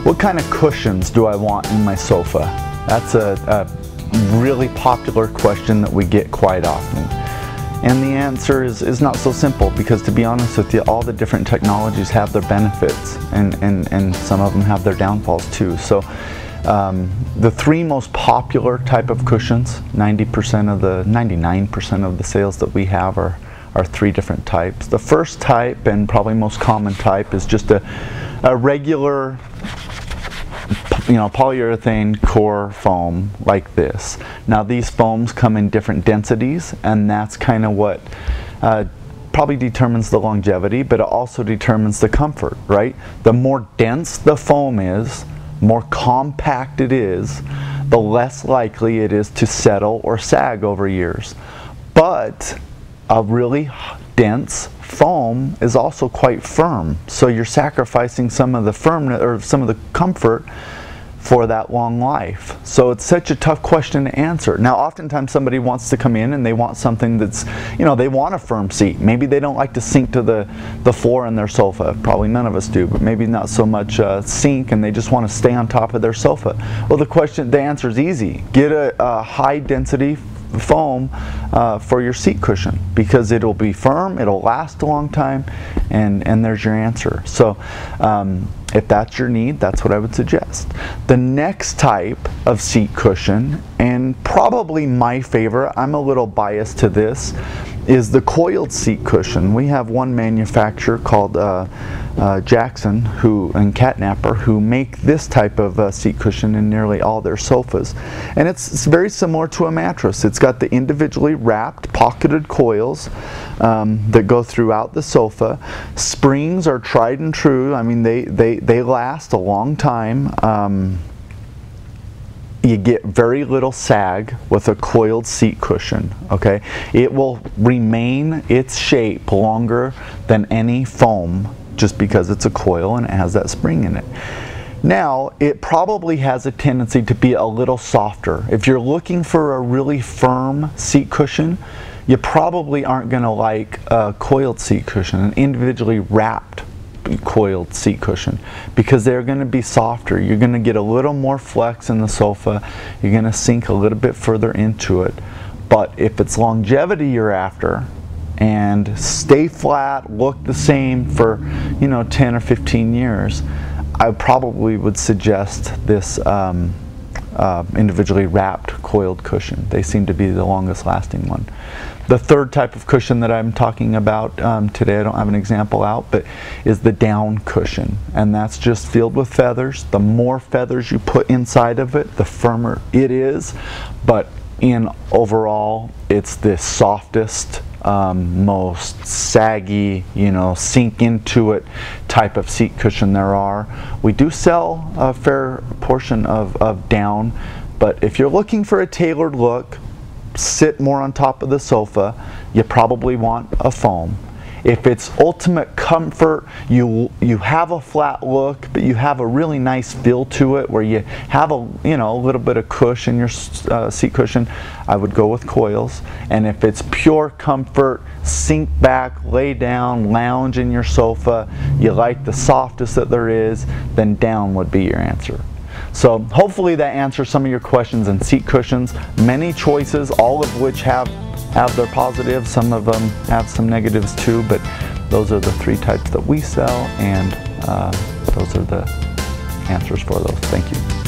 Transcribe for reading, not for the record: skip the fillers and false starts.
What kind of cushions do I want in my sofa? That's a really popular question that we get quite often. And the answer is not so simple, because to be honest with you, all the different technologies have their benefits, and some of them have their downfalls too. So the three most popular type of cushions, 99% of the sales that we have are three different types. The first type, and probably most common type, is just a regular polyurethane core foam like this. Now these foams come in different densities, and that's kind of what probably determines the longevity, but it also determines the comfort, right? The more dense the foam is, more compact it is, the less likely it is to settle or sag over years. But a really dense foam is also quite firm, so you're sacrificing some of the firmness or some of the comfort for that long life. So it's such a tough question to answer. Now oftentimes somebody wants to come in and they want something that's, they want a firm seat. Maybe they don't like to sink to the floor in their sofa. Probably none of us do, but maybe not so much sink, and they just want to stay on top of their sofa. Well, the answer is easy. Get a high density foam for your seat cushion, because it'll be firm, it'll last a long time, and there's your answer. So if that's your need, that's what I would suggest. The next type of seat cushion, and probably my favorite, I'm a little biased to this, is the coiled seat cushion. We have one manufacturer called Jackson and Catnapper who make this type of seat cushion in nearly all their sofas. And it's very similar to a mattress. It's got the individually wrapped pocketed coils that go throughout the sofa. Springs are tried and true. I mean, they last a long time. You get very little sag with a coiled seat cushion, okay? It will remain its shape longer than any foam, just because it's a coil and it has that spring in it. Now, it probably has a tendency to be a little softer. If you're looking for a really firm seat cushion, you probably aren't going to like a coiled seat cushion, an individually wrapped coiled seat cushion, because they're going to be softer. You're going to get a little more flex in the sofa. You're going to sink a little bit further into it. But if it's longevity you're after, and stay flat, look the same for 10 or 15 years, I probably would suggest this individually wrapped coiled cushion. They seem to be the longest lasting one. The third type of cushion that I'm talking about today, I don't have an example out, but is the down cushion. And that's just filled with feathers. The more feathers you put inside of it, the firmer it is. But overall, it's the softest, most saggy, sink into it type of seat cushion there are. We do sell a fair portion of down, but if you're looking for a tailored look, sit more on top of the sofa, you probably want a foam. If it's ultimate comfort, you have a flat look, but you have a really nice feel to it, where you have a little bit of cushion in your seat cushion, I would go with coils. And if it's pure comfort, sink back, lay down, lounge in your sofa, you like the softest that there is, then down would be your answer. So hopefully that answers some of your questions in seat cushions. Many choices, all of which have their positives. Some of them have some negatives too, but those are the three types that we sell, and those are the answers for those. Thank you.